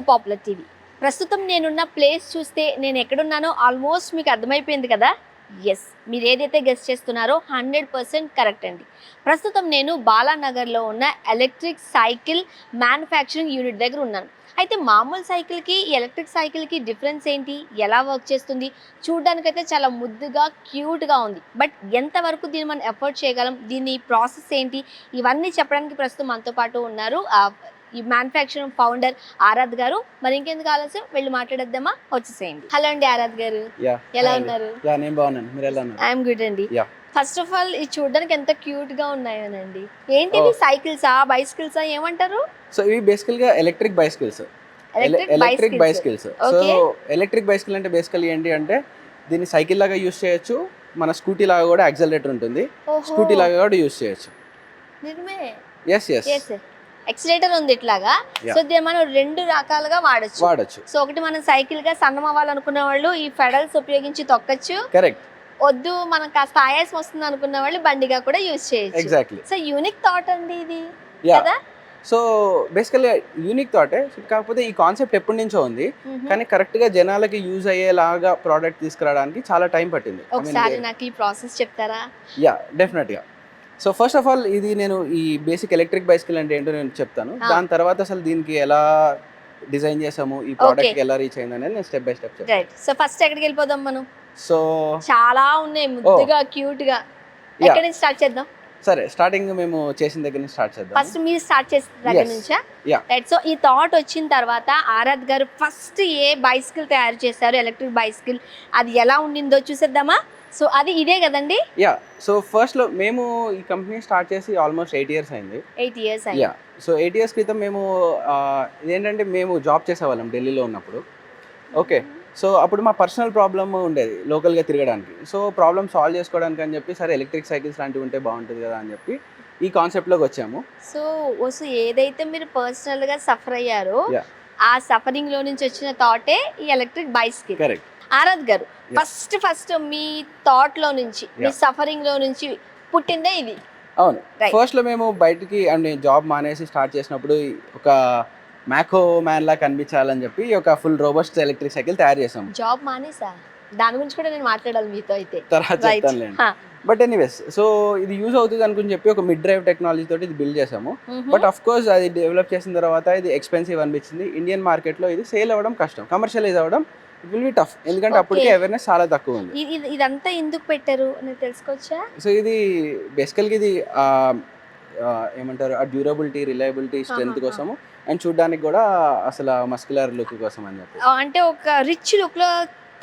Popular TV. ప్రస్తుతం నేనున్న place చూస్తే నేను ఎక్కడున్నానో ఆల్మోస్ట్ మీకు అర్థమైపోయింది కదా. ఎస్, మీరు ఏదైతే గెస్ట్ చేస్తున్నారో 100% కరెక్ట్ అండి. ప్రస్తుతం నేను బాలానగర్లో ఉన్న ఎలక్ట్రిక్ సైకిల్ మ్యానుఫ్యాక్చరింగ్ యూనిట్ దగ్గర ఉన్నాను. అయితే మామూలు సైకిల్కి ఎలక్ట్రిక్ సైకిల్కి డిఫరెన్స్ ఏంటి, ఎలా వర్క్ చేస్తుంది, చూడడానికైతే చాలా ముద్దుగా క్యూట్గా ఉంది. బట్ ఎంతవరకు దీన్ని మనం ఎఫర్ట్ చేయగలం, దీని ప్రాసెస్ ఏంటి, ఇవన్నీ చెప్పడానికి ప్రస్తుతం మనతో పాటు ఉన్నారు ఈ మ్యానుఫ్యాక్చరింగ్ ఫౌండర్ ఆరాధ్ గారు. మరి ఇంకెందుకు ఆలస్యం, వెళ్ళి మాట్లాడేద్దామా, వచ్చేసేయండి. హలో అండి ఆరాధ్ గారు, ఎలా ఉన్నారు? ఐఎమ్ గుడ్ అండి. ఫస్ట్ ఆఫ్ ఆల్ ఇది చూడడానికి ఎంత క్యూట్ గా ఉన్నాయోనండి. ఏంటివి, సైకిల్సా బైసికల్సా ఏమంటారు? సో ఇవి బేసికల్ గా electric bicycles. Electric bicycles. So electric bicycle అంటే బేసికల్లీ ఏంటి అంటే దీన్ని సైకిల్ లాగా యూస్ చేయొచ్చు, మన స్కూటీ లాగా కూడా యాక్సిలరేటర్ ఉంటుంది, స్కూటీ లాగా కూడా యూస్ చేయొచ్చు. నిజమే. ఎస్ ఎస్, ఎక్సిలేటర్ ఉంది ఇట్లాగా. సో దీన్ని మనం రెండు రకాలుగా వాడచ్చు. సో ఒకటి మనం సైకిల్ గా సన్నం అవ్వాలనుకున్న వాళ్ళు ఈ పెడల్స్ ఉపయోగించి తొక్కచ్చు. కరెక్ట్. వద్దు మనం కాస్త ఆయాసం వస్తుంది అనుకున్న వాళ్ళు బండిగా కూడా యూజ్ చేయొచ్చు. ఎగ్జాక్ట్లీ. సో యూనిక్ థాట్ అండి ఇది కదా. సో బేసికల్లీ యూనిక్ థాటే, కాకపోతే ఈ కాన్సెప్ట్ ఎప్పటి నుంచో ఉంది, కానీ కరెక్ట్ గా జనాలకి యూజ్ అయ్యేలాగా ప్రోడక్ట్ తీసుకురావడానికి చాలా టైం పట్టింది. ఒకసారి నాకు ఈ ప్రాసెస్ చెప్తారా? యా, డెఫినెట్ గా. సో ఫస్ట్ ఆఫ్ ఆల్ ఇది నేను ఈ బేసిక్ ఎలక్ట్రిక్ బైసికల్ అంటే ఏంటో నేను చెప్తాను. దాని తర్వాత అసలు దీనికి ఎలా డిజైన్ చేసాము, ఈ ప్రోడక్ట్ ఎలా రీచ్ అయింది అనేది నేను స్టెప్ బై స్టెప్ చెప్తాను. సో ఫస్ట్ ఎక్కడికి వెళ్ళిపోదాం మనం? సో చాలా ఉన్నాయి ముద్దుగా క్యూట్ గా. ఎక్కడి నుంచి స్టార్ట్ చేద్దాం? సరే, స్టార్టింగ్ మేము చేసిన దగ్గర నుంచి స్టార్ట్ చేద్దాం. ఫస్ట్ మీరు స్టార్ట్ చేసిన దగ్గర నుంచా? రైట్. సో ఈ థాట్ వచ్చిన తర్వాత ఆరాధ్ గారు ఫస్ట్ ఏ బైసికల్ తయారు చేశారు, ఎలక్ట్రిక్ బైసికల్, అది ఎలా ఉండిందో చూసేద్దామా? సో అది ఇదే కదండి. యా. సో ఫస్ట్ లో మేము ఈ కంపెనీ స్టార్ట్ చేసి ఆల్మోస్ట్ 8 years అయింది. 8 years అయింది. యా. సో 8 years క్రితం మేము ఇదేంటంటే మేము జాబ్ చేసేవాళ్ళం ఢిల్లీలో ఉన్నప్పుడు. ఓకే. సో అప్పుడు మా పర్సనల్ ప్రాబ్లమ్ ఉండేది లోకల్గా తిరగడానికి. సో ప్రాబ్లమ్ సాల్వ్ చేసుకోవడానికి అని చెప్పి సరే ఎలక్ట్రిక్ సైకిల్స్ లాంటివి ఉంటే బాగుంటుంది కదా అని చెప్పి ఈ కాన్సెప్ట్లోకి వచ్చాము. సో ఏదైతే మీరు పర్సనల్గా సఫర్ అయ్యారో ఆ సఫరింగ్ లో నుంచి వచ్చిన థాటే ఈ ఎలక్ట్రిక్ బైసికల్. కరెక్ట్. ఆరాధ్ గారు, ఫస్ట్ మీ థాట్ లో నుంచి, మీ సఫరింగ్ లో నుంచి పుట్టిందే ఇది. అవును. ఫస్ట్ లో మేము బయటికి అంటే జాబ్ మానేసి స్టార్ట్ చేసినప్పుడు ఒక మ్యాకో మ్యాన్ లా కనిపించాలని చెప్పి ఒక ఫుల్ రోబస్ట్ ఎలక్ట్రిక్ సైకిల్ తయారు చేసాం. జాబ్ మానేసా, దాని గురించి కూడా నేను మాట్లాడాలి మీతో అయితే తర్వాత చెప్తానులేండి. బట్ ఎనీవేస్, సో ఇది యూజ్ అవుతుంది అనుకుని చెప్పి ఒక మిడ్ డ్రైవ్ టెక్నాలజీ తోటి ఇది బిల్డ్ చేసాము. బట్ అఫ్ కోర్స్ అది డెవలప్ చేసిన తర్వాత ఇది ఎక్స్పెన్సివ్ అనిపించింది. ఇండియన్ మార్కెట్ లో ఇది సేల్ అవ్వడం కష్టం, కమర్షియలైజ్ అవ్వడం ఇట్ విల్ బి టఫ్, ఎందుకంటే అప్పటికే అవేర్నెస్ చాలా తక్కువ ఉంది. ఇదంతా ఎందుకు పెట్టారు అని తెలుసుకోవచ్చా? సో ఇది బేసికల్గా ఇది ఏమంటారు, ఆ డ్యూరబిలిటీ, రిలయబిలిటీ, స్ట్రెంత్ కోసము, అండ్ చూడడానికి కూడా అసలు మస్కులర్ లుక్ కోసం అని చెప్పి, అంటే ఒక రిచ్ లుక్ లో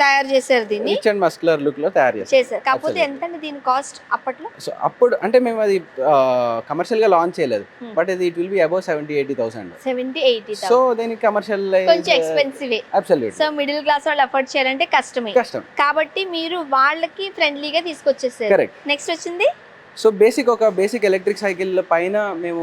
తయారు చేశారు దీన్ని. రిచ్ అండ్ మస్కులర్ లుక్ లో తయారు చేశారు. కాకపోతే ఎంత దీని కాస్ట్ అప్పట్లో? సో అప్పుడు అంటే మేము అది కమర్షియల్ గా లాంచ్ చేయలేదు, బట్ ఇది it will be above 70,000-80,000. 70,000-80,000. So దీనికి కమర్షియల్ కొంచెం expensive. Absolutely. So middle class వాళ్ళు అఫోర్డ్ చేయాలంటే కష్టం. కాబట్టి మీరు వాళ్ళకి ఫ్రెండ్లీగా తీసుకొచ్చేసారు. కరెక్ట్. నెక్స్ట్ వచ్చింది సో ఒక బేసిక్ ఎలక్ట్రిక్ సైకిల్ పైన మేము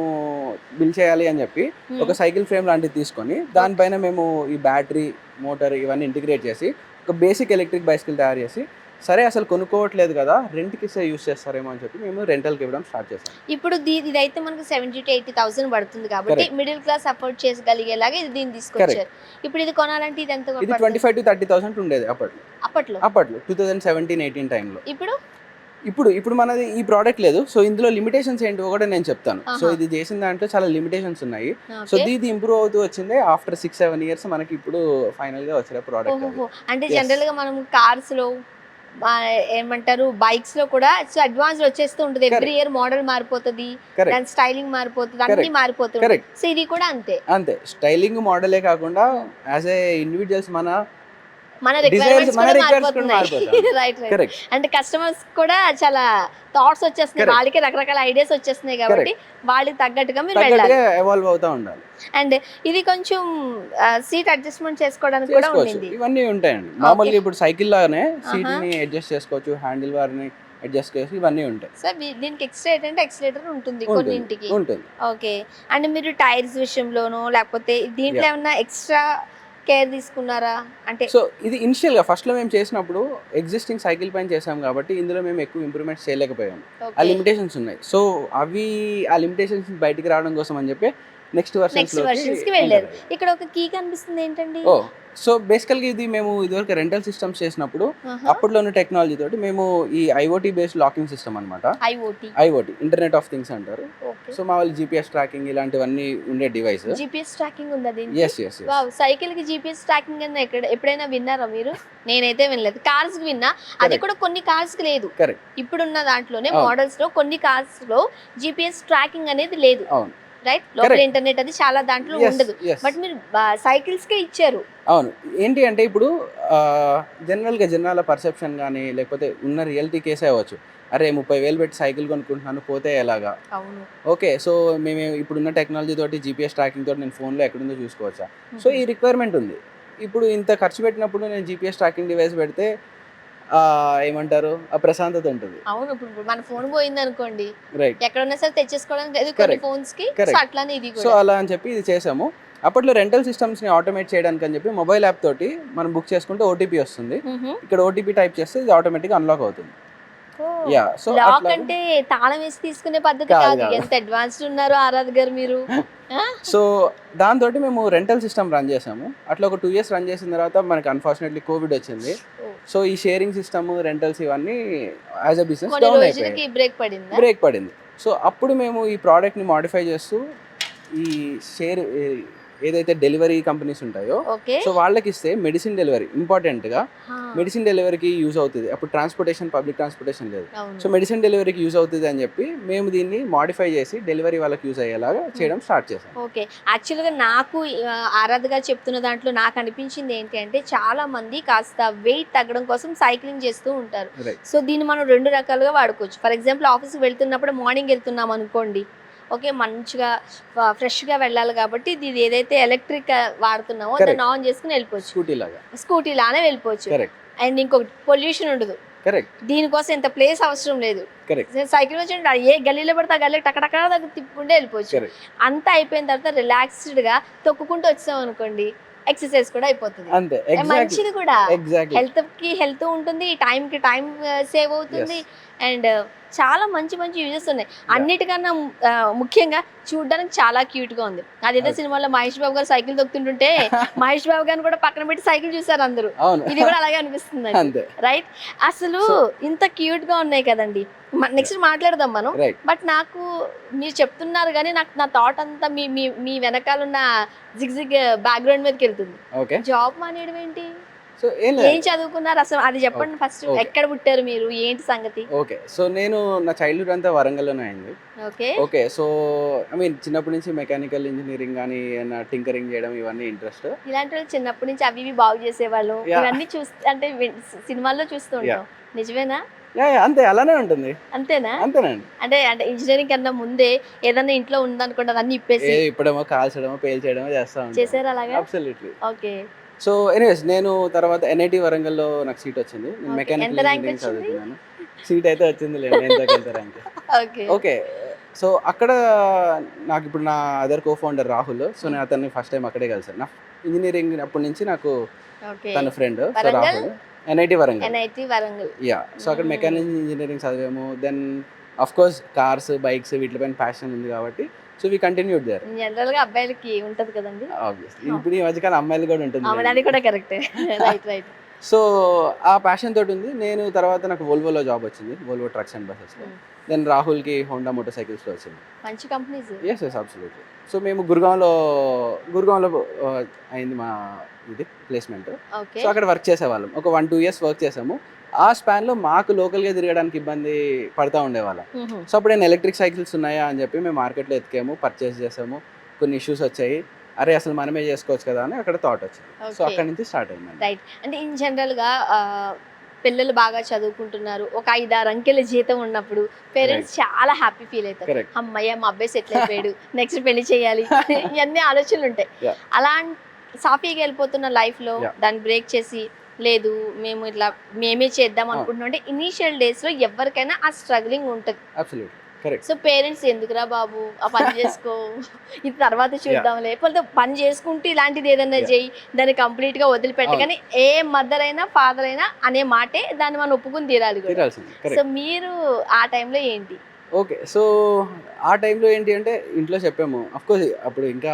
బిల్డ్ చేయాలి అని చెప్పి ఒక సైకిల్ ఫ్రేమ్ లాంటిది తీసుకొని దానిపైన మేము ఈ బ్యాటరీ, మోటార్ ఇవన్నీ ఇంటిగ్రేట్ చేసి ఒక బేసిక్ ఎలక్ట్రిక్ బైసికల్ తయారు చేసి, సరే అసలు కొనుక్కోవట్లేదు కదా, రెంట్కి ఇస్తే యూస్ చేస్తారేమో అని చెప్పి మేము రెంటల్కి ఇవ్వడం స్టార్ట్ చేసాం. ఇప్పుడు ఇదైతే మనకు 70,000-80,000 పడుతుంది కాబట్టి మిడిల్ క్లాస్ అఫోర్డ్ చేయగలిగేలాగా ఇది దీన్ని తీసుకొచ్చారు. ఇప్పుడు ఇది కొనాలంటే ఇది ఎంత? ఇది 25,000-30,000 ఉండేది అప్పట్లో 2017-18 టైంలో. ఇప్పుడు మనది ఈ ప్రోడక్ట్ లేదు. సో ఇందులో లిమిటేషన్స్ ఏంటో కూడా నేను చెప్తాను. సో ఇది చేసిన దాంట్లో చాలా లిమిటేషన్స్ ఉన్నాయి. సో ఇది ఇంప్రూవ్ అవుతూ వచ్చింది ఆఫ్టర్ 6-7 years మనకి ఇప్పుడు ఫైనల్ గా వచ్చిన ప్రోడక్ట్. అంటే జనరల్ గా మనం కార్స్ లో ఏమంటారు, బైక్స్ లో కూడా సో అడ్వాన్స్ వచ్చేస్తూ ఉంటుంది. ఎవ్రీ ఇయర్ మోడల్ మారిపోతుంది, దాని స్టైలింగ్ మారిపోతుంది, అన్ని మారిపోతుంది. సో ఇది కూడా అంతే స్టైలింగ్ మోడలే కాకుండా యాజ్ ఏ ఇండివిజువల్స్ మన రిక్వైర్మెంట్స్ కూడా మారిపోతున్నాయి. రైట్. అంటే కస్టమర్స్ కూడా చాలా థాట్స్ వచ్చేస్తున్నాయి, వాళ్ళకి రకరకాల ఐడియాస్ వచ్చేస్తున్నాయి కాబట్టి వాళ్ళకి తగ్గట్టుగా మీరు వెళ్ళాలి, ఎవాల్వ్ అవుతా ఉండాలి. అండ్ ఇది కొంచెం సీట్ అడ్జస్ట్మెంట్ చేసుకోవడానికి కూడా ఉంటుంది. ఇవన్నీ ఉంటాయండి. మామూలుగా ఇప్పుడు సైకిల్ లాగానే సీట్ ని అడ్జస్ట్ చేసుకోవచ్చు, హ్యాండిల్ బార్ ని అడ్జస్ట్ చేసి ఇవన్నీ ఉంటాయి. సో దీనికి ఎక్స్ట్రా ఏంటంటే ఎక్సిలేటర్ ఉంటుంది కొన్నింటికి. ఓకే. అండ్ మీరు టైర్స్ విషయంలోనో లేకపోతే దీంట్లో ఏమన్నా ఎక్స్ట్రా కేర్ తీసుకున్నారా? అంటే సో ఇది ఇనిషియల్ గా ఫస్ట్ లో మేము చేసినప్పుడు ఎగ్జిస్టింగ్ సైకిల్ పైన చేసాం కాబట్టి ఇందులో మేము ఎక్కువ ఇంప్రూవ్మెంట్స్ చేయలేకపోయాము. ఆ లిమిటేషన్స్ ఉన్నాయి. సో ఆ లిమిటేషన్స్ బయటికి రావడం కోసం అని చెప్పి నెక్స్ట్ నెక్స్ట్ వర్షన్స్ కి వెళ్ళారు. ఇక్కడ ఒక కీ కనిపిస్తుంది ఏంటండి? ఓ సో బేసికల్గా ఇది మేము ఇదివరకు రెంటల్ సిస్టమ్స్ చేసినప్పుడు అప్పట్లో ఉన్న టెక్నాలజీ తోటి మేము ఈ ఐఓటీ బేస్డ్ లాకింగ్ సిస్టమ్ అనమాట. ఐఓటీ ఇంటర్నెట్ ఆఫ్ థింగ్స్ అంటారు. సో మా వాళ్ళు జీపీఎస్ ట్రాకింగ్ ఇలాంటివన్నీ ఉండే డివైస్. జీపీఎస్ ట్రాకింగ్ ఉందా దీనికి? ఎస్ వావ్, సైకిల్ కి జీపీఎస్ ట్రాకింగ్ అని ఎప్పుడైనా విన్నారా మీరు? నేనైతే వినలేదు. కార్స్ కి విన్నా, అది కూడా కొన్ని కార్స్ కి లేదు. కరెక్ట్. ఇప్పుడున్న దాంట్లోనే మోడల్స్ లో కొన్ని కార్స్ లో జీపీఎస్ ట్రాకింగ్ అనేది లేదు. అవును, రైట్. లోకల్ ఇంటర్నెట్ అది చాలా దాంట్లో ఉండదు. బట్ మీరు సైకిల్స్ కే ఇచ్చారు. అవును. ఏంటి అంటే ఇప్పుడు జనరల్గా జనాల పర్సెప్షన్ కానీ లేకపోతే ఉన్న రియాలిటీ కేసే అవ్వచ్చు. అరే 30,000 పెట్టి సైకిల్ కొనుక్కుంటున్నాను, పోతే ఎలాగా? అవును. ఓకే, సో మేము ఇప్పుడున్న టెక్నాలజీ తోటి జీపీఎస్ ట్రాకింగ్ తోటి నేను ఫోన్లో ఎక్కడుందో చూసుకోవచ్చా? సో ఈ రిక్వైర్మెంట్ ఉంది. ఇప్పుడు ఇంత ఖర్చు పెట్టినప్పుడు నేను జీపీఎస్ ట్రాకింగ్ డివైస్ పెడితే ఏమంటారు, ఆ ప్రశాంతత ఉంటుంది. అవును. ఇప్పుడు మన ఫోన్ పోయింది అనుకోండి, రైట్, ఎక్కడున్నా సరే తెచ్చేసుకోవడానికి లేదు కొన్ని ఫోన్స్ కి. సో అట్లానే ఇది కూడా. సో అలా అని చెప్పి ఇది చేసాము. అప్పట్లో రెంటల్ సిస్టమ్స్ని ఆటోమేట్ చేయడానికి అని చెప్పి మొబైల్ యాప్ తోటి మనం బుక్ చేసుకుంటే ఓటీపీ వస్తుంది. ఇక్కడ ఓటీపీ టైప్ చేస్తే ఇది ఆటోమేటిక్గా అన్లాక్ అవుతుంది. యా, సో లాక్ అంటే తాళం వేసి తీసుకునే పద్ధతి కాదు. ఎంత అడ్వాన్స్డ్ ఉన్నారు ఆరాధ్ గారు మీరు. సో దాంతో మేము రెంటల్ సిస్టమ్ రన్ చేసాము. అట్లా ఒక 2 years రన్ చేసిన తర్వాత మనకి అన్ఫార్చునేట్లీ కోవిడ్ వచ్చింది. సో ఈ షేరింగ్ సిస్టమ్ రెంటల్స్ ఇవన్నీ యాజ్ అ బిజినెస్ డౌన్ అయిపోయాయి, బ్రేక్ పడింది. సో అప్పుడు మేము ఈ ప్రోడక్ట్ని మాడిఫై చేస్తూ ఈ షేర్ ఏదైతే డెలివరీ కంపెనీస్ ఉంటాయో సో వాళ్ళకి ఇస్తే మెడిసిన్ డెలివరీ ఇంపార్టెంట్గా మెడిసిన్ డెలివరీకి యూజ్ అవుతుంది. అప్పుడు ట్రాన్స్పోర్టేషన్, పబ్లిక్ ట్రాన్స్పోర్టేషన్ లేదు. సో మెడిసిన్ డెలివరీకి యూజ్ అవుతుంది అని చెప్పి మేము దీన్ని మాడిఫై చేసి డెలివరీ వాళ్ళకి యూజ్ అయ్యేలాగా చేయడం స్టార్ట్ చేసాం. ఓకే, యాక్చువల్గా నాకు ఆరాధ్ గారు చెప్తున్న దాంట్లో నాకు అనిపించింది ఏంటి అంటే చాలా మంది కాస్త వెయిట్ తగ్గడం కోసం సైక్లింగ్ చేస్తూ ఉంటారు. సో దీన్ని మనం 2 రకాలుగా వాడుకోవచ్చు. ఫర్ ఎగ్జాంపుల్ ఆఫీస్కి వెళ్తున్నప్పుడు మార్నింగ్ వెళ్తున్నాం అనుకోండి, ఓకే, మంచిగా ఫ్రెష్గా వెళ్ళాలి కాబట్టి ఇది ఏదైతే ఎలక్ట్రిక్ వాడుతున్నామో దాన్ని ఆన్ చేసుకుని వెళ్ళిపోవచ్చు, స్కూటీ లానే వెళ్ళిపోవచ్చు. అండ్ ఇంకొకటి పొల్యూషన్ ఉండదు. దీనికోసం ఎంత ప్లేస్ అవసరం లేదు. సైకిల్ వచ్చి ఏ గల్లీలో పడితే ఆ గల్లీ టకటకా దగ్గర తిప్పుకుంటే వెళ్ళిపోవచ్చు. అంతా అయిపోయిన తర్వాత రిలాక్స్డ్ గా తొక్కుకుంటూ వచ్చాం అనుకోండి, ఎక్సర్సైజ్ కూడా అయిపోతుంది. మంచిది కూడా, హెల్త్ కి హెల్త్ ఉంటుంది, టైం కి టైం సేవ్ అవుతుంది. అండ్ చాలా మంచి మంచి యూజెస్ ఉన్నాయి. అన్నిటికన్నా ముఖ్యంగా చూడడానికి చాలా క్యూట్ గా ఉంది. అదేదో సినిమాలో మహేష్ బాబు గారు సైకిల్ తొక్కుతుంటుంటే మహేష్ బాబు గారిని కూడా పక్కన పెట్టి సైకిల్ చూసారు అందరూ. ఇది కూడా అలాగే అనిపిస్తుంది, రైట్? అసలు ఇంత క్యూట్ గా ఉన్నాయి కదండి. నెక్స్ట్ మాట్లాడదాం మనం. బట్ నాకు మీరు చెప్తున్నారు కానీ నాకు నా థాట్ అంతా మీ వెనకాల ఉన్న జిగ్ బ్యాక్గ్రౌండ్ మీదకి వెళ్తుంది. జాబ్ మానేయడం ఏంటి? సో ఏం చదువుకున్నారు అసలు అది చెప్పండి ఫస్ట్. ఎక్కడ పుట్టారు మీరు, ఏంటి సంగతి? ఓకే, సో నేను నా చైల్డ్హుడ్ అంతా వరంగల్లోనే అయింది. ఓకే, సో ఐ మీన్ చిన్నప్పటి నుంచి మెకానికల్ ఇంజనీరింగ్ కానీ టింకరింగ్ చేయడం ఇవన్నీ ఇంట్రెస్ట్. ఇలాంటి వాళ్ళు చిన్నప్పటి నుంచి అవి బాగు చేసేవాళ్ళు, ఇవన్నీ అంటే సినిమాల్లో చూస్తూ ఉంటాం. నిజమేనా? అంతే, అలానే ఉంటుంది. అంతేనా? అంతేనండి. అంటే ఇంజనీరింగ్ కన్నా ముందే ఏదన్నా ఇంట్లో ఉందనుకుంటే అన్ని ఇప్పేసి ఇప్పుడేమో కాల్చడమో పేల్చేయడమో చేశారు అలాగా? అబ్సల్యూట్లీ. ఓకే. సో ఎనీవేస్ నేను తర్వాత ఎన్ఐటి వరంగల్లో నాకు సీట్ వచ్చింది. నేను మెకానికల్ ఇంజనీరింగ్ చదువుకున్నాను. సీట్ అయితే వచ్చింది లేదు, ఎంత ర్యాంక్. ఓకే, సో అక్కడ నాకు ఇప్పుడు నా other co founder Rahul, so నేను అతన్ని ఫస్ట్ టైం అక్కడే కలిసాను. నా ఇంజనీరింగ్ అప్పటి నుంచి నాకు తన friend. So Rahul NIT Warangal. Yeah, so అక్కడ మెకానికల్ ఇంజనీరింగ్ చదివాము. Then of course cars, bikes వీటిపైన ప్యాషన్ ఉంది కాబట్టి so we continued there. General గా అబ్బాయిలకి ఉంటది కదండి, ఆబ్వియస్లీ. ఇప్పుడు ఈ మధ్యకాలం అమ్మాయిలు కూడా ఉంటుంది. అది కూడా కరెక్టే. రైట్. సో ఆ ప్యాషన్ తోటి ఉంది. నేను తర్వాత నాకు వోల్వోలో జాబ్ వచ్చింది, వోల్వో ట్రక్స్ అండ్ బసెస్లో. దెన్ రాహుల్కి హోండా మోటార్ సైకిల్స్లో వచ్చింది. మంచి కంపెనీస్. Yes absolutely. సో మేము గుర్గాంలో అయింది మా ఇది ప్లేస్మెంట్. సో అక్కడ వర్క్ చేసేవాళ్ళం. ఒక 1-2 years వర్క్ చేసాము. ఆ స్పాన్లో మాకు లోకల్గా తిరగడానికి ఇబ్బంది పడుతూ ఉండేవాళ్ళం. సో అప్పుడు నేను ఎలక్ట్రిక్ సైకిల్స్ ఉన్నాయా అని చెప్పి మేము మార్కెట్లో ఎతికాము, పర్చేస్ చేసాము. కొన్ని ఇష్యూస్ వచ్చాయి, అరే అసలు మనమే చేసుకోవచ్చు కదా అని అక్కడ థాట్ వచ్చింది. సో అక్కడ నుంచి స్టార్ట్ అయింది. రైట్. అంటే ఇన్ జనరల్గా పిల్లలు బాగా చదువుకుంటున్నారు, ఒక 5-6 అంకెల జీతం ఉన్నప్పుడు పేరెంట్స్ చాలా హ్యాపీ ఫీల్ అవుతారు. అమ్మయ్య మా అబ్బాయి సెటిల్ అయిపోయాడు, నెక్స్ట్ పెళ్లి చేయాలి, ఇవన్నీ ఆలోచనలు ఉంటాయి. అలా సాఫీగా వెళ్ళిపోతున్న లైఫ్లో దాన్ని బ్రేక్ చేసి లేదు మేము ఇట్లా మేమే చేద్దాం అనుకుంటున్నాం అంటే ఇనీషియల్ డేస్ లో ఎవరికైనా ఆ స్ట్రగ్లింగ్ ఉంటుంది. సో పేరెంట్స్ ఎందుకురా బాబు ఆ పని చేసుకో, ఇది తర్వాత చూద్దాం, లేకపోతే పని చేసుకుంటూ ఇలాంటిది ఏదైనా చేయి, దాన్ని కంప్లీట్ గా వదిలిపెట్టగానే ఏ మదర్ అయినా ఫాదర్ అయినా అనే మాటే దాన్ని మనం ఒప్పుకుని తీరాలి. సో మీరు ఆ టైంలో ఏంటి? ఓకే. సో, ఆ టైంలో ఏంటి అంటే ఇంట్లో చెప్పాము. అఫ్‌కోర్స్ అప్పుడు ఇంకా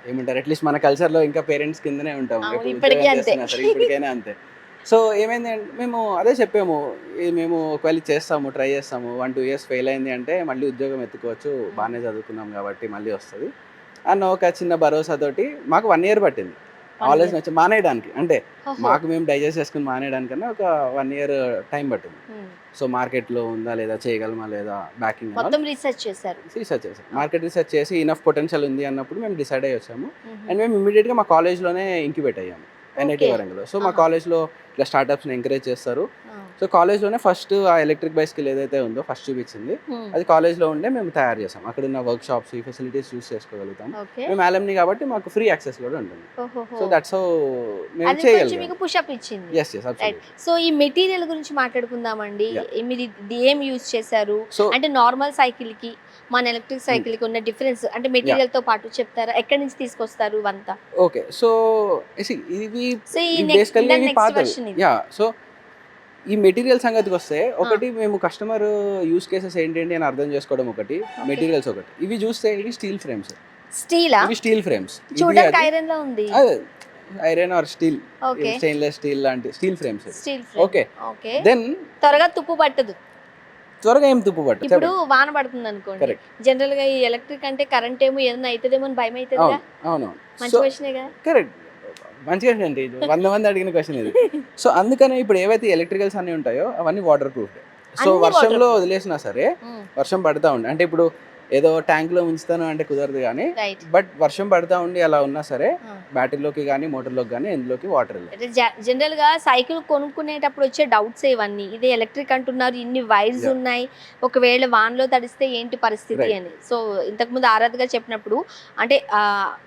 ఏమంటారు అట్‌లీస్ట్ మన కల్చర్‌లో ఇంకా పేరెంట్స్ కిందనే ఉంటాం. అవును, ఎప్పుడు ఇప్పటికీ ఉద్యోగం అంతే. చేస్తున్నా సరే ఇప్పటికైనా అంతే. సో, ఏమైంది అంటే మేము అదే చెప్పాము. మేము ఒకవేళ ఇది చేస్తాము, ట్రై చేస్తాము. 1, 2 ఇయర్స్ ఫెయిల్ అయింది అంటే మళ్ళీ ఉద్యోగం ఎత్తుకోవచ్చు. బానే చదువుకున్నాం కాబట్టి మళ్ళీ వస్తది అన్న ఒక చిన్న భరోసాతోటి మాకు 1 ఇయర్ పట్టింది. 1 ఆలోచన ఇయర్. వచ్చి మానేయడానికి. అంటే ఓహో! మాకు మేము డైజెస్ట్ చేసుకొని మానేయడానికన్నా ఒక 1 ఇయర్ టైం పట్టింది. హ్మ్. సో, మార్కెట్‌లో ఉందా లేదా? చేయగలమా లేదా? బ్యాకింగ్ అండ్ ఆల్ మొత్తం రీసెర్చ్ చేశారు. రీసెర్చ్ చేసాం. మార్కెట్ రీసెర్చ్ చేసి ఇనఫ్ పొటెన్షియల్ ఉంది అన్నప్పుడు మేము డిసైడ్ అయ్యి వచ్చాము. హుహు. అండ్ మేము ఇమ్మీడియేట్‌గా మా కాలేజ్‌లోనే ఇంక్యుబేట్ అయ్యాము. NIT okay. వరంగల్‌లో. సో, మా ఆహా! కాలేజ్‌లో ఇట్లా స్టార్టప్స్‌ని ఎంకరేజ్ చేస్తారు. ఆ! సో, కాలేజ్‌లోనే ఫస్ట్ ఆ ఎలక్ట్రిక్ బైసికల్ ఏదైతే ఉందో ఫస్ట్ చూపించింది. హ్మ్. అది కాలేజ్‌లో ఉండే మేము తయారు చేసాం. అక్కడున్న వర్క్ షాప్స్, ఈ ఫెసిలిటీస్ యూజ్ చేసుకోగలుగుతాం. ఓకే. మేము అలుమ్ని కాబట్టి మాకు ఫ్రీ యాక్సెస్ కూడా ఉంటుంది. ఓహోహో! సో, దట్స్ హౌ మేము అది కొంచెం చేయగలిగాం. మీకు పుషప్ ఇచ్చింది. Yes. Yes. Right. Absolutely. So, ఈ మెటీరియల్ గురించి మాట్లాడుకుందామండి. యాహ్! మీరు ఇది ఏం యూజ్ చేశారు? సో అంటే నార్మల్ సైకిల్‌కి, మన ఎలక్ట్రిక్ హ్మ్. సైకిల్‌కి ఉన్న డిఫరెన్స్ అంటే యాహ్! మెటీరియల్‌తో పాటు చెప్తారా? ఎక్కడి నుంచి తీసుకొస్తారు ఇవంతా? ఓకే. సో, ఇవి సో, ఈ ఇవి నెక్స్ట్ బేసికల్‌గా దాని ఇవి నెక్స్ట్ పాతవి. వెర్షన్ ఇది. యాహ్! సో, ఈ మెటీరియల్ సంగతికొస్తే ఆ! ఒకటి మేము కస్టమర్ యూజ్ కేసెస్ ఏంటేంటి అని అర్థం చేసుకోవడం ఒకటి, ఓకే. మెటీరియల్స్ ఒకటి. ఇవి చూస్తే ఇవి స్టీల్ ఫ్రేమ్స్. స్టీలా? ఇవి స్టీల్ ఫ్రేమ్స్. ఇది చూడడానికి అది ఐరన్‌లా ఉంది. అదే iron or steel. Okay. Stainless steel లాంటి స్టీల్ ఫ్రేమ్స్ ఇవి. Steel frame. Okay. Okay. Then త్వరగా తుప్పు పట్టదు. త్వరగా ఏం తుప్పు పట్టదు. ఇప్పుడు చెప్పండి. వాన పడుతుందనుకోండి. కరెక్ట్. జనరల్‌గా ఈ ఎలక్ట్రిక్ అంటే కరెంట్ ఏమో ఏదైనా అయితదేమో అని భయమైతదిగా? అవును. అవునవును. మంచి సో క్వెషనే కదా! కరెక్ట్. మంచి క్వెషన్ అండి ఇది. 100 మంది అడిగిన క్వెషన్ ఇది. సో, అందుకనే ఇప్పుడు ఏవైతే ఎలక్ట్రికల్స్ అన్నీ ఉంటాయో అవన్నీ వాటర్ ప్రూఫ్‌డే. సో, అన్నీ వాటర్ వర్షంలో ప్రూఫ్. వదిలేసినా సరే హ్మ్. వర్షం పడతా ఉండి అంటే ఇప్పుడు ఏదో ట్యాంక్‌లో ఉంచుతాను అంటే కుదరదు గానీ, రైట్. బట్ వర్షం పడతా ఉండి అలా ఉన్నా సరే ఆ! బ్యాటరీలోకి గానీ, మోటార్‌లోకి గానీ ఎందులోకి వాటర్ ఎళ్ళవు. అంటే జనరల్‌గా సైకిల్ కొనుక్కునేటప్పుడు వచ్చే డౌట్సే ఇవన్నీ. ఇది ఎలక్ట్రిక్ అంటున్నారు, ఇన్ని వైర్స్ యాహ్! ఉన్నాయి. ఒకవేళ వానలో తడిస్తే ఏంటి పరిస్థితి రైట్. అని. సో, ఇంతకుముందు ఆరాధ్ గారు చెప్పినప్పుడు అంటే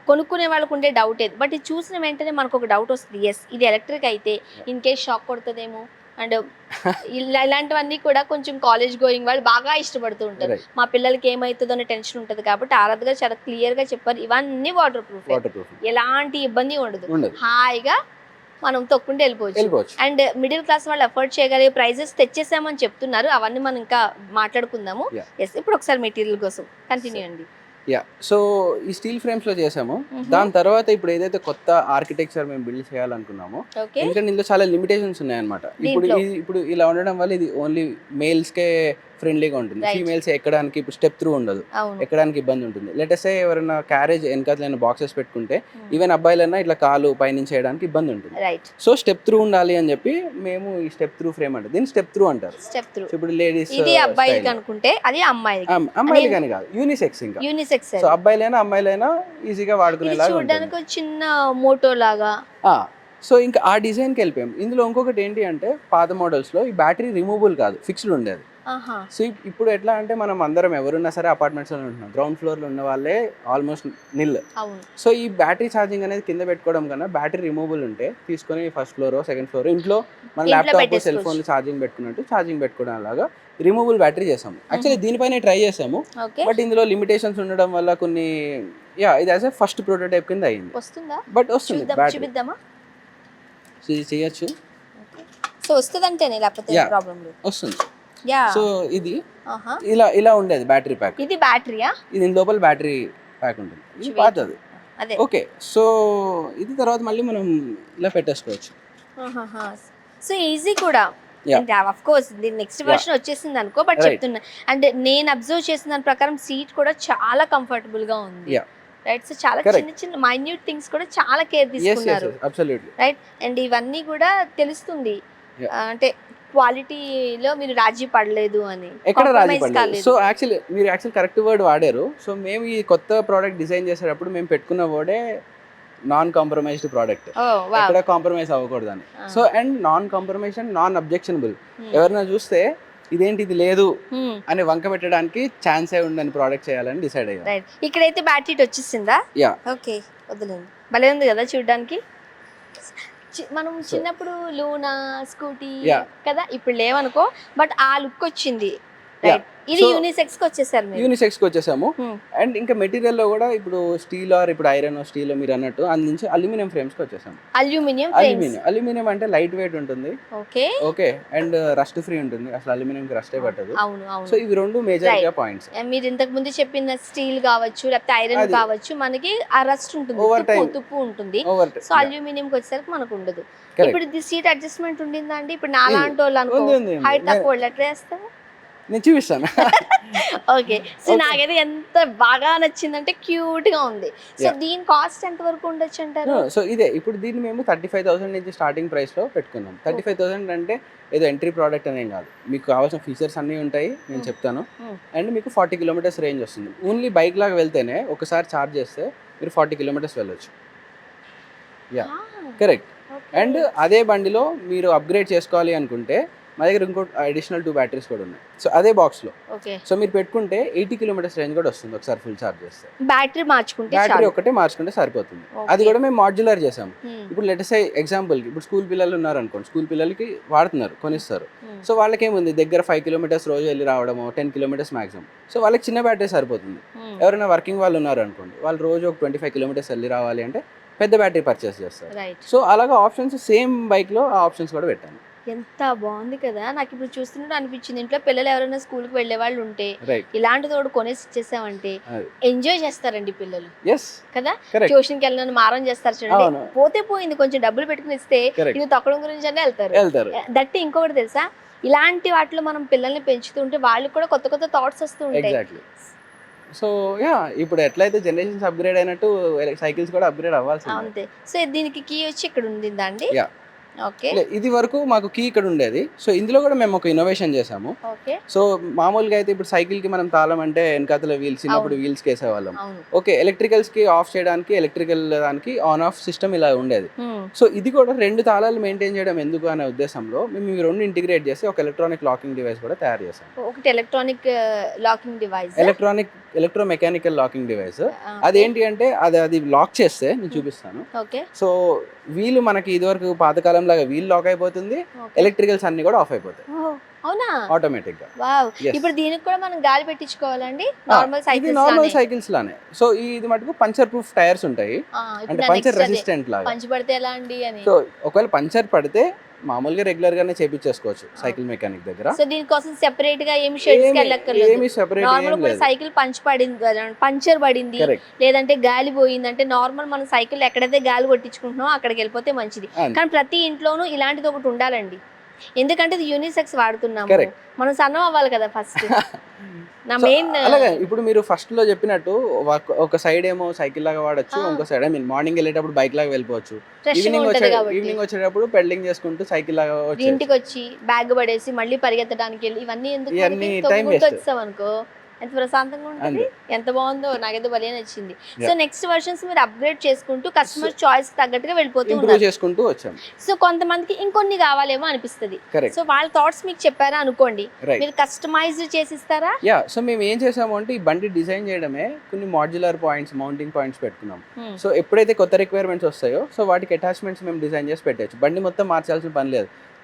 కొనుక్కునే వాళ్ళకు ఉండే డౌట్ ఇది. బట్ ఇది చూసిన వెంటనే మనకొక డౌట్ వస్తది. యెస్, ఇది ఎలక్ట్రిక్ అయితే యాహ్! ఇన్ కేస్ షాక్ కొడతదేమో అండ్ ఇలాంటివన్నీ కూడా కొంచెం కాలేజ్ గోయింగ్ వాళ్ళు బాగా ఇష్టపడుతూ ఉంటారు. రైట్. మా పిల్లలకి ఏమైతదో అనే టెన్షన్ ఉంటది కాబట్టి ఆరాధ్ గారు చాలా క్లియర్‌గా చెప్పారు. ఇవన్నీ వాటర్ ప్రూఫే. వాటర్ ప్రూఫ్ ఎలాంటి ఇబ్బంది ఉండదు. ఉండదు. హాయిగా మనం తొక్కుంటూ వెళ్ళిపోవచ్చు. ఎళ్ళిపోవచ్చు. అండ్ మిడిల్ క్లాస్ వాళ్ళు అఫోర్డ్ చేయగలిగే ప్రైజెస్ తెచ్చేసామని చెప్తున్నారు. అవన్నీ మనం ఇంకా మాట్లాడుకుందాము. యాహ్! యెస్. ఇప్పుడు ఒకసారి మెటీరియల్ కోసం కంటిన్యూ అండి. యాహ్! సో, ఈ స్టీల్ ఫ్రేమ్స్‌లో చేసాము. హుహు. దాని తర్వాత ఇప్పుడు ఏదైతే కొత్త ఆర్కిటెక్చర్ మేము బిల్డ్ చేయాలనుకున్నామో, ఓకే. ఎందుకంటే ఇందులో చాలా లిమిటేషన్స్ ఉన్నాయన్నమాట. దీంట్లో. ఇప్పుడు ఇలా ఉండడం వల్ల ఇది ఓన్లీ మేల్స్‌కే ఫ్రెండ్లీగా ఉంటుంది. రైట్. ఫీమేల్స్ ఎక్కడానికి ఇప్పుడు స్టెప్ త్రూ ఉండదు. అవును. ఎక్కడానికి ఇబ్బంది ఉంటుంది. లెట్ అస్ సే ఎవరైనా క్యారేజ్ ఎనకాతలైన బాక్సెస్ పెట్టుకుంటే హ్మ్. ఈవెన్ అబ్బాయిలన్నా ఇట్లా కాలు పైనుంచి చేయడానికి ఇబ్బంది ఉంటుంది. రైట్. సో, స్టెప్ త్రూ ఉండాలి అని చెప్పి మేము ఈ స్టెప్ త్రూ ఫ్రేమ్ అంటారు. దీన్ని స్టెప్ త్రూ అంటారు. Step through. సో, ఇప్పుడు లేడీస్ ఇది అబ్బాయిలకి స్టైల్. అనుకుంటే అది అమ్మాయిలకి. అమ్మాయిలు గాని కాదు. యూనిసెక్స్ ఇంకా. యూనిసెక్స్ సో, అది. అబ్బాయిలైనా, అమ్మాయిలైనా ఈజీగా ఇది వాడుకునేలాగా ఉంటుంది. చూడడానికి ఒక చిన్న మోటో లాగా. ఆ! సో, ఇంకా ఆ డిజైన్‌కి వెళ్ళిపోయాం. ఇందులో ఇంకొకటి ఏంటి అంటే పాత మోడల్స్‌లో ఈ బ్యాటరీ రిమూవబుల్ కాదు. ఫిక్స్డ్ ఉండేది. ఆహా! సో, ఇప్పుడు ఎట్లా అంటే మనం అందరం ఎవరున్నా సరే అపార్ట్మెంట్స్‌లోనే ఉంటున్నాం. గ్రౌండ్ ఫ్లోర్‌లో ఉన్న వాళ్ళే ఆల్మోస్ట్ నిల్. అవును. సో, ఈ బ్యాటరీ ఛార్జింగ్ అనేది కింద పెట్టుకోవడం కన్నా బ్యాటరీ రిమూవబుల్ ఉంటే తీసుకొని ఫస్ట్ ఫ్లోరో, సెకండ్ ఫ్లోరో ఇంట్లో మన ఇంట్లో ల్యాప్‌టాప్, సెల్ పెట్టేసుకోవచ్చు. ఫోన్‌లు ఛార్జింగ్ పెట్టుకున్నట్టు ఛార్జింగ్ పెట్టుకోవడం అలాగా రిమూవబుల్ బ్యాటరీ చేసాము. యాక్చువల్లీ దీనిపైనే ట్రై చేసాము. ఓకే. బట్ ఇందులో లిమిటేషన్స్ ఉండడం వల్ల కొన్ని ఇది యాస్ ఎ ఫస్ట్ ప్రోటోటైప్ కింద అయింది. వస్తుందా? బట్ వస్తుంది బ్యాటరీ. చూపిద్దామా? సో, ఇది చేయొచ్చు. ఓకే. సో, వస్తదంటేనే లేకపోతే యాహ్! ప్రాబ్లమ్ లేదు. వస్తుంది. యాహ్! సో, ఇది ఆహా! ఇలా ఉండేది బ్యాటరీ ప్యాక్. ఇది బ్యాటరీయా? ఇది దీని లోపల బ్యాటరీ ప్యాక్ ఉంటుంది. ఇది పాతది. అదే. ఓకే. సో, ఇది తర్వాత మళ్ళీ మనం ఇలా పెట్టేసుకోవచ్చు. ఆహాహా! సో, ఈజీ కూడా. యాహ్! అంటే ఆఫ్ కోర్స్ దీని నెక్స్ట్ యాహ్! వెర్షన్ వచ్చేసింది అనుకో. But right. చెప్తున్నా. అండ్ నేను అబ్జర్వ్ చేసిన దాని ప్రకారం సీట్ కూడా చాలా కంఫర్టబుల్ గా ఉంది. యాహ్! రైట్. సో, చాలా కరెక్ట్. చిన్న చిన్న మైన్యూట్ థింగ్స్ కూడా చాలా కేర్ తీసుకున్నారు. అబ్సల్యూట్లీ. రైట్. అండ్ ఇవన్నీ కూడా తెలుస్తుంది. యాహ్! అంటే క్వాలిటీలో మీరు రాజీ పడలేదు అని. ఎక్కడ రాజీ కాంప్రమైజ్ పడలేదు. కాలేదు. సో, మీరు కరెక్ట్ వర్డ్ వాడారు. సో, మేము ఈ కొత్త ప్రోడక్ట్ డిజైన్ చేసేటప్పుడు మేము పెట్టుకున్న వర్డే నాన్ కాంప్రమైజ్డ్ ప్రోడక్ట్. ఓహ్! వావ్! ఎక్కడ కాంప్రమైజ్ అవ్వకూడదని. ఆ. So, and non compromise and non objectionable. హ్మ్. ఎవరైనా చూస్తే ఇదేంటి ఇది లేదు హ్మ్. అని వంక పెట్టడానికి ఛాన్సే ఉండని ప్రోడక్ట్ చేయాలని డిసైడ్ అయ్యాం. రైట్. ఇక్కడైతే బ్యాటరీ వచ్చేసిందా? యాహ్! ఓకే. వదిలేండి. భలే ఉంది కదా చూడడానికి. మనం చిన్నప్పుడు లూనా, స్కూటీ Yeah. కదా ఇప్పుడు లేవనుకో. బట్ ఆ లుక్ వచ్చింది. రైట్ ఇది So, యూనిసెక్స్ కి వచ్చేసారు మీరు. యూనిసెక్స్ కి వచ్చేసాము. Hmm. అండ్ ఇంకా మెటీరియల్ లో కూడా ఇప్పుడు స్టీల్ ఆర్ ఇప్పుడు ఐరన్ స్టీల్ మీరు అన్నట్టు అందించి అల్యూమినియం ఫ్రేమ్స్ కి వచ్చేసాము. Aluminium frames. అల్యూమినియం అంటే లైట్ వెయిట్ ఉంటుంది. Okay. Okay and rust free ఉంటుంది. అసలు అల్యూమినియం కి రస్టే పట్టదు. అవును అవును. సో ఇవి రెండు మేజర్ గా పాయింట్స్. మీరు ఇంతకు ముందు చెప్పిన స్టీల్ కావచ్చు లేకపోతే ఐరన్ అది. కావచ్చు మనకి ఆ రస్ట్ ఉంటుంది, Over time. తుప్పు ఉంటుంది. ఓవర్ సో అల్యూమినియం కి వచ్చేసరికి మనకు ఉండదు. Correct. ఇప్పుడు ఇది సీట్ అడ్జస్ట్మెంట్ ఉండిందా అండి? ఇప్పుడు నాలాంటి వాళ్ళు అనుకో ఉంది. హైట్ తక్కువ వాళ్ళు ఎట్లా వేస్తారు? నేను చూపిస్తాను. ఓకే. సో నాకైతే ఎంత బాగా నచ్చిందంటే క్యూట్ గా ఉంది. So Yeah. దీని కాస్ట్ ఎంత వరకు ఉండొచ్చు అంటారు? సో ఇదే ఇప్పుడు దీన్ని మేము 35,000 నుంచి స్టార్టింగ్ ప్రైస్ లో పెట్టుకున్నాం. 35,000 అంటే ఏదో ఎంట్రీ ప్రోడక్ట్ అనేం కాదు. మీకు కావాల్సిన ఫీచర్స్ అన్నీ ఉంటాయి నేను చెప్తాను. అండ్ మీకు 40 కిలోమీటర్స్ రేంజ్ వస్తుంది. ఓన్లీ బైక్ లాగా వెళ్తేనే ఒకసారి ఛార్జ్ చేస్తే మీరు 40 కిలోమీటర్స్ వెళ్ళొచ్చు. Yeah correct. అండ్ అదే బండిలో మీరు అప్గ్రేడ్ చేసుకోవాలి అనుకుంటే మా దగ్గర ఇంకో అడిషనల్ 2 బ్యాటరీస్ కూడా ఉన్నాయి. సో అదే బాక్స్లో ఓకే. సో మీరు పెట్టుకుంటే 80 కిలోమీటర్స్ రేంజ్ కూడా వస్తుంది ఒకసారి ఫుల్ ఛార్జ్ చేస్తే. బ్యాటరీ మార్చుకుంటే బ్యాటరీ చాలు. ఒకటే మార్చుకుంటే సరిపోతుంది. Okay. అది కూడా మేము మాడ్యులర్ చేసాము. Hmm. ఇప్పుడు లెట్స్ సే ఎగ్జాంపుల్కి ఇప్పుడు స్కూల్ పిల్లలు ఉన్నారు అనుకోండి, స్కూల్ పిల్లలకి వాడుతున్నారు కొనిస్తారు. Hmm. సో వాళ్ళకి ఏముంది దగ్గర 5 కిలోమీటర్స్ రోజు వెళ్ళి రావడము 10 కిలోమీటర్స్ మాక్సిమం. సో వాళ్ళకి చిన్న బ్యాటరీ సరిపోతుంది. Hmm. ఎవరైనా వర్కింగ్ వాళ్ళు ఉన్నారు అనుకోండి, వాళ్ళు రోజు ఒక 25 కిలోమీటర్స్ వెళ్ళి రావాలి అంటే పెద్ద బ్యాటరీ పర్చేస్ చేస్తారు. రైట్. సో అలాగా ఆప్షన్స్ సేమ్ బైక్లో ఆ ఆప్షన్స్ కూడా పెట్టాను. ఎంత బాగుంది కదా, నాకు ఇప్పుడు చూస్తున్నట్టు అనిపించింది. ఇంట్లో పిల్లలు ఎవరైనా స్కూల్కి వెళ్ళే వాళ్ళు ఉంటే రైట్. ఇలాంటి తోడు కొనేసి ఇచ్చేసామంటే అది. ఎంజాయ్ చేస్తారండి పిల్లలు ఎస్ కదా. కరెక్ట్. ట్యూషన్కి వెళ్ళిన మారం చేస్తారు చూడండి. అవును. పోతే పోయింది, కొంచెం డబ్బులు పెట్టుకుని ఇస్తే Correct. ఇది తొక్కడం గురించి అనే వెళ్తారు. దట్టి ఇంకొకటి తెలుసా, ఇలాంటి వాటిలో మనం పిల్లల్ని పెంచుతుంటే వాళ్ళకి కూడా కొత్త కొత్త థాట్స్ వస్తూ ఉంటాయి. ఎగ్జాక్ట్లీ. సో యా ఇప్పుడు ఎట్లయితే జనరేషన్స్ అప్గ్రేడ్ అయినట్టు సైకిల్స్ కూడా అప్గ్రేడ్ అవ్వాల్సింది. అంతే. సో దీనికి కీ వచ్చి ఇక్కడ ఉండిందా అండి? యా. ఓకే ఇది వరకు మాకు కీ ఇక్కడ ఉండేది. సో ఇందులో కూడా మేము ఒక ఇన్నోవేషన్ చేసాము. ఓకే. సో మామూలుగా అయితే ఇప్పుడు సైకిల్ కి మనం తాళం అంటే వెనకాతల వీల్స్ చిన్నప్పుడు అవును. వీల్స్ వేసేవాళ్ళం. అవును. ఓకే ఎలక్ట్రికల్స్ కి ఆఫ్ చేయడానికి ఎలక్ట్రికల్ దానికి ఆన్ ఆఫ్ సిస్టమ్ ఇలా ఉండేది. Hmm. సో ఇది కూడా 2 తాళాలు మెయింటైన్ చేయడం ఎందుకు అనే ఉద్దేశంలో మేము ఈ 2 ఇంటిగ్రేట్ చేసి ఒక ఎలక్ట్రానిక్ లాకింగ్ డివైస్ కూడా తయారు చేసాం. ఒకటి electronic locking device. Electromechanical locking device. అదేంటి అంటే అది లాక్ చేస్తే నేను చూపిస్తాను. ఓకే. సో వీల్ మనకి ఇదివరకు పాతకాలం లాగా వీల్ లాక్ అయిపోతుంది, ఎలక్ట్రికల్స్ అన్ని కూడా ఆఫ్ అయిపోతాయి అవునా? ఆటోమేటిక్ గా. వావ్. Yes. ఇప్పుడు దీనికి కూడా మనం గాలి పెట్టించుకోవాలండి నార్మల్ ఇది సైకిల్స్ నార్మల్ లానే. సైకిల్స్ లానే. సో ఇది మటుకు పంచర్ ప్రూఫ్ టైర్స్ ఉంటాయి, అంటే పంచర్ రెసిస్టెంట్ లాగా. పంచి పడితే ఎలా అండి అని. సో ఒకవేళ పంచర్ పడితే మామూలుగా రెగ్యులర్ గానే చేపించేసుకోవచ్చు సైకిల్ మెకానిక్ దగ్గర. సో దీనికోసం సెపరేట్ గా ఏమి షెడ్స్ కి వెళ్ళక్కర్లేదు. ఏమి సెపరేట్ నార్మల్ ఏం కూడా లేదు. సైకిల్ పంచర్ పడింది కరెక్ట్. లేదంటే గాలి పోయిందంటే నార్మల్ మన సైకిల్ ఎక్కడైతే గాలి కొట్టించుకుంటున్నామో అక్కడికి వెళ్ళిపోతే మంచిది. కానీ ప్రతి ఇంట్లోనూ ఇలాంటిది ఒకటి ఉండాలండి, ఎందుకంటే ఇది యూనిసెక్స్ వాడుతున్నాము. Correct. మనం సన్నం అవ్వాలి కదా ఫస్ట్. నా మెయిన్ అలాగే ఇప్పుడు మీరు ఫస్ట్ లో చెప్పినట్టు ఒక సైడ్ ఏమో సైకిల్ లాగా వాడచ్చు, ఇంకో సైడ్ ఐ మీన్ మార్నింగ్ వెళ్ళేటప్పుడు బైక్ లాగా వెళ్ళిపోవచ్చు, ఫ్రెష్ ఉంటది కాబట్టి ఈవినింగ్ వచ్చేటప్పుడు పెడలింగ్ చేసుకుంటూ సైకిల్ లాగా వచ్చేయచ్చు. ఇంటికి వచ్చి బ్యాగ్ పడేసి మళ్ళీ పరిగెత్తడానికి వెళ్ళి ఇవన్నీ ఎందుకు ఇవన్నీ మనకి? time తొమ్మిది waste. వచ్చాం అనుకో ఎంత ప్రశాంతంగా ఉంటుంది, అంతే. ఎంత బాగుందో, నాకైతే భలే నచ్చింది. So Yeah. నెక్స్ట్ వర్షన్స్ మీరు అప్గ్రేడ్ చేసుకుంటూ కస్టమర్ చాయిస్ తగ్గట్టుగా వెళ్ళిపోతూ ఇంప్రూవ్ ఉన్నారు. చేసుకుంటూ వచ్చాం. సో కొంతమందికి ఇంకొన్ని కావాలేమో అనిపిస్తుంది. కరెక్ట్. సో వాళ్ళ థాట్స్ మీకు చెప్పారా అనుకోండి, రైట్. మీరు కస్టమైజ్ చేసిస్తారా? యా. సో మేము ఏం చేసాము అంటే ఈ బండి డిజైన్ చేయడమే కొన్ని మాడ్యులర్ పాయింట్స్, మౌంటింగ్ పాయింట్స్ పెట్టుకున్నాం. సో ఎప్పుడైతే కొత్త రిక్వైర్మెంట్స్ వస్తాయో సో వాటికి అటాచ్మెంట్స్ మేము డిజైన్ చేసి పెట్టచ్చు. బండి మొత్తం మార్చాల్సిన పని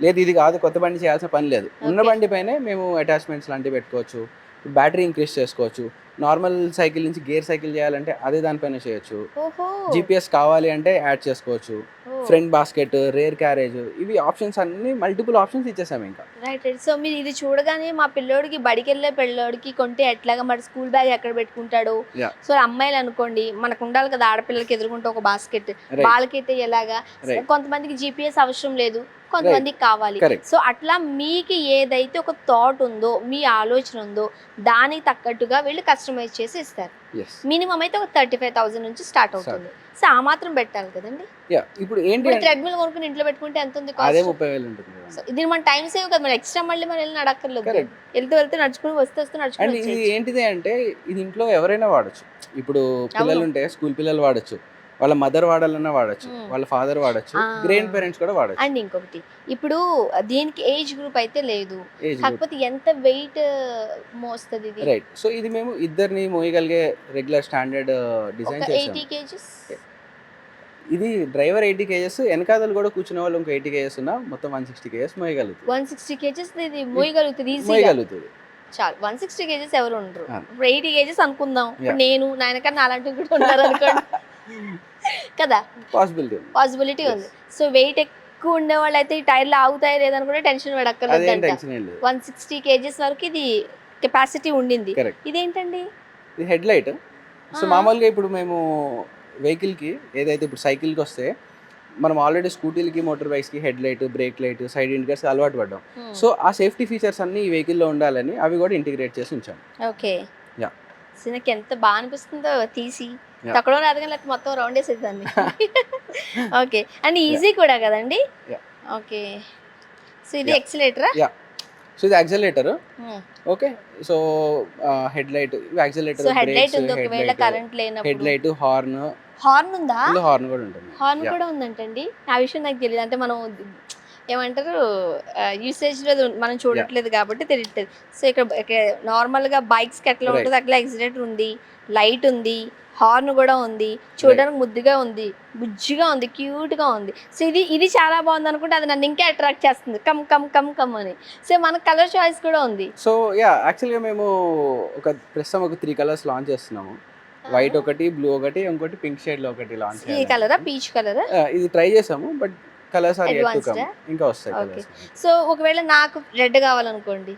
లేదు, ఇది కాదు కొత్త బండి చేయాల్సిన పని లేదు. ఉన్న Okay. బండి పైనే మేము అటాచ్మెంట్స్ లాంటివి పెట్టుకోవచ్చు, బ్యాటరీ ఇంక్రీజ్ చేసుకోవచ్చు, నార్మల్ సైకిల్ నుంచి గేర్ సైకిల్ చేయాలంటే అదే దానిపైన చేయొచ్చు, ఓహో. GPS కావాలి అంటే యాడ్ చేసుకోవచ్చు, ఫ్రంట్ బాస్కెట్, రేర్ క్యారేజ్, ఇవి ఆప్షన్స్ అన్ని మల్టిపుల్ ఆప్షన్స్ ఇచ్చేసాము ఇంకా. Right right. సో మీరు ఇది చూడగానే మా పిల్లోడికి బడికి వెళ్ళే పిల్లోడికి కొంటే ఎట్లాగా మరి స్కూల్ బ్యాగ్ ఎక్కడ పెట్టుకుంటాడు? Yeah. సో అమ్మాయిలు అనుకోండి మనకు ఉండాలి కదా ఆడపిల్లలకి ఎదుర్కొంటే ఒక బాస్కెట్, Right. వాళ్ళకైతే ఎలాగా? Right. కొంతమందికి GPS అవసరం లేదు, కొంతమందికి కావాలి. Correct. సో అట్లా మీకు ఏదైతే ఒక థాట్ ఉందో, మీ ఆలోచన ఉందో దానికి తగ్గట్టుగా వీళ్ళు కస్టమైజ్ చేసి ఇస్తారు. Yes. మినిమం అయితే ఒక 35,000 నుంచి స్టార్ట్ అవుతుంది. సో ఆ మాత్రం పెట్టాలి కదండి. యా. ఇప్పుడు ఏంటి ఇప్పుడు అంటే ట్రెడ్మిల్ కొనుక్కుని ఇంట్లో పెట్టుకుంటే ఎంత ఉంది అదే కాస్ట్? 30,000 ఉంటుంది కదా. సో ఇది మన టైం సేవ్ కదా, మన ఎక్స్ట్రా మళ్ళీ మనం వెళ్ళి నడక్కర్లేదు. Correct. వెళ్తూ నడుచుకుని వస్తూ నడుచుకుని అండ్ ఇది వచ్చేయచ్చు. ఏంటిది అంటే ఇది ఇంట్లో ఎవరైనా వాడచ్చు. ఇప్పుడు పిల్లలు ఉంటే స్కూల్ పిల్లలు వాడచ్చు, వాళ్ళ మదర్ వాడాలన్నా వాడచ్చు, వాళ్ళ ఫాదర్ వాడచ్చు, గ్రాండ్ పేరెంట్స్ కూడా వాడచ్చు. అండ్ ఇంకొకటి ఇప్పుడు దీనికి ఏజ్ గ్రూప్ అయితే లేదు, ఏజ్ కాకపోతే ఎంత వెయిట్ మోస్తుంది ఇది? రైట్. సో ఇది మేము ఇద్దరిని మోయగలిగే రెగ్యులర్ స్టాండర్డ్ డిజైన్ ఒక చేసాం. 80 kgs. ఇది డ్రైవర్ 80 kgs, వెనకాదలు కూడా కూర్చునే వాళ్ళు ఇంకో 80 kgs ఉన్నా మొత్తం 160 kgs మోయగలుగుతుంది. 160 kgs ఇది మోయగలుగుతుంది ఈజీగా. మోయగలుగుతుంది. చాలు 160 కేజెస్ ఎవరు ఉండరు. ఆ. ఇప్పుడు 80 కేజెస్ అనుకుందాం. ఇప్పుడు Yeah. నేను నాయనకన్నా అలాంటివి కూడా ఉంటారు అనుకోండి కదా, పాసిబిలిటీ పాసిబిలిటీ Yes. ఉంది. సో వెయిట్ ఎక్కువ ఉండే వాళ్ళు అయితే ఈ టైర్లు ఆగుతాయి లేదని కూడా టెన్షన్ అదేం పడక్కర్లేదంట. టెన్షన్ ఏం లేదు. 160 కేజెస్ వరకు ఇది కెపాసిటీ ఉండింది. Correct. ఇదేంటండి? ఇది హెడ్ లైట్. సో ఆ. మామూలుగా ఇప్పుడు మేము వెహికల్కి ఏదైతే ఇప్పుడు సైకిల్కి వస్తే మనం ఆల్రెడీ స్కూటీలకి మోటార్ బైక్స్కి headlight, brake light, side indicators అలవాటు పడ్డాం. సో ఆ సేఫ్టీ ఫీచర్స్ అన్ని ఈ వెహికల్లో ఉండాలని అవి కూడా ఇంటిగ్రేట్ చేసి ఉంచాం. ఓకే. Yeah. సో నాకు ఎంత బాగా అనిపిస్తుందో తీసి Yeah. తక్కువ రాదు కానీ లేకపోతే మొత్తం రౌండ్ వేసేదాన్ని. ఓకే. అండ్ ఈజీ కూడా కదండి. Yeah. ఓకే. సో ఇది Yeah. ఎక్సిలేటరా? యా. సో ఇది accelerator. Okay. So head light, accelerator, so head light brakes, ఉంది హెడ్ ఒకవేళ లైట్, కరెంట్ లేనప్పుడు. హెడ్ లైట్, హార్న్, హార్న్ ఉందా? ఇందులో హార్న్ కూడా ఉంటుంది. Horn Yeah. కూడా ఉందంటండి. ఆ విషయం నాకు తెలియదు. అంటే మనం ఏమంటారు యూసేజ్ లో మనం చూడట్లేదు కాబట్టి తెలియట్లేదు. సో ఇక్కడ నార్మల్గా బైక్స్కి ఎట్లా Right. ఉంటుంది అట్లా ఎక్సిలేటర్ ఉంది, లైట్ ఉంది, హార్న్ కూడా ఉంది, చూడడానికి ముద్దుగా ఉంది, బుజ్జిగా ఉంది, క్యూట్గా ఉంది. సో ఇది చాలా బాగుంది అనుకుంటే అది నన్ను ఇంకా అట్రాక్ట్ చేస్తుంది, కమ్ కమ్ కమ్ కమ్ అని. సో మనకు కలర్ చాయిస్ కూడా ఉంది. సో యా, యాక్చువల్గా మేము ప్రస్తుతం ఒక 3 కలర్స్ లాంచ్ చేస్తున్నాము. వైట్ ఒకటి, బ్లూ ఒకటి, ఇంకోటి పింక్ షేడ్లో ఒకటి లాంచ్ ఈ చేయాలి. కలరా, పీచ్ కలరా? ఇది ట్రై చేసాము, but colours are yet to Advanced come. ఆ? ఇంకా వస్తాయి Okay. కలర్స్. సో ఒకవేళ నాకు రెడ్ కావాలనుకోండి,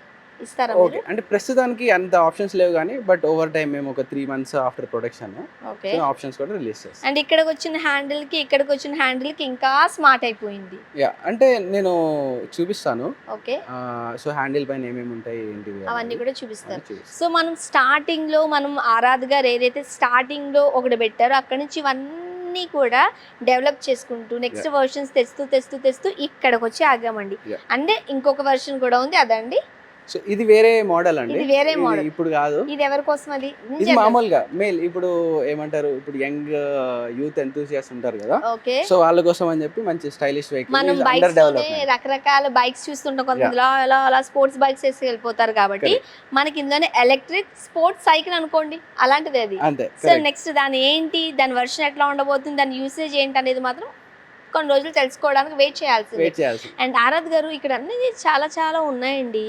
ఇస్తారా ఓకే. మీరు? అంటే ప్రస్తుతానికి అంత ఆప్షన్స్ లేవు కానీ బట్ ఓవర్ టైం మేము ఒక 3 months after production okay. Options కూడా రిలీజ్ చేస్తాం. అండ్ ఇక్కడికి వచ్చిన హ్యాండిల్కి ఇక్కడికి వచ్చిన హ్యాండిల్కి ఇంకా స్మార్ట్ అయిపోయింది. యా, అంటే నేను చూపిస్తాను. ఓకే. సో హ్యాండిల్ పైన ఏమేమి ఉంటాయి ఏంటివి అవన్నీ కూడా చూపిస్తారు. అనేది చూపిస్తాను. సో మనం స్టార్టింగ్లో మనం ఆరాధ్ గారు ఏదైతే స్టార్టింగ్లో ఒకటి పెట్టారో అక్కడ నుంచి ఇవన్నీ కూడా డెవలప్ చేసుకుంటూ నెక్స్ట్ వర్షన్స్ తెస్తూ తెస్తూ తెస్తూ ఇక్కడికి వచ్చి ఆగామండి. Yeah. అంటే ఇంకొక వర్షన్ కూడా ఉంది అదండి. సో ఇది వేరే మోడల్ అండి. ఇది వేరే model. ఇప్పుడు కాదు, ఇది ఎవరి కోసం? అది ఇది మామూలుగా మేల్. ఇప్పుడు ఏమంటారు, ఇప్పుడు యంగ్ యూత్ ఎంతూసియాస్ట్ ఉంటారు కదా, ఓకే. సో వాళ్ళ కోసం అని చెప్పి మంచి స్టైలిష్ వెహికల్ మనం అండర్ బైక్స్ డెవలప్మెంట్. రకరకాల బైక్స్ చూస్తుంటాం, కొంతమంది అలా స్పోర్ట్స్ బైక్స్ వేసి వెళ్ళిపోతారు కాబట్టి మనకి ఇందులోనే ఎలక్ట్రిక్ స్పోర్ట్స్ సైకిల్ అనుకోండి, అలాంటిది అది. అంతే. సో నెక్స్ట్ దాని ఏంటి, దాని వర్షన్ ఎట్లా ఉండబోతుంది, దాని యూసేజ్ ఏంటి అనేది మాత్రం కొన్ని రోజులు తెలుసుకోవడానికి వెయిట్ చేయాల్సింది. వెయిట్ చేయాల్సి. అండ్ ఆరాధ్ గారు ఇక్కడ అన్ని చాలా చాలా ఉన్నాయండి.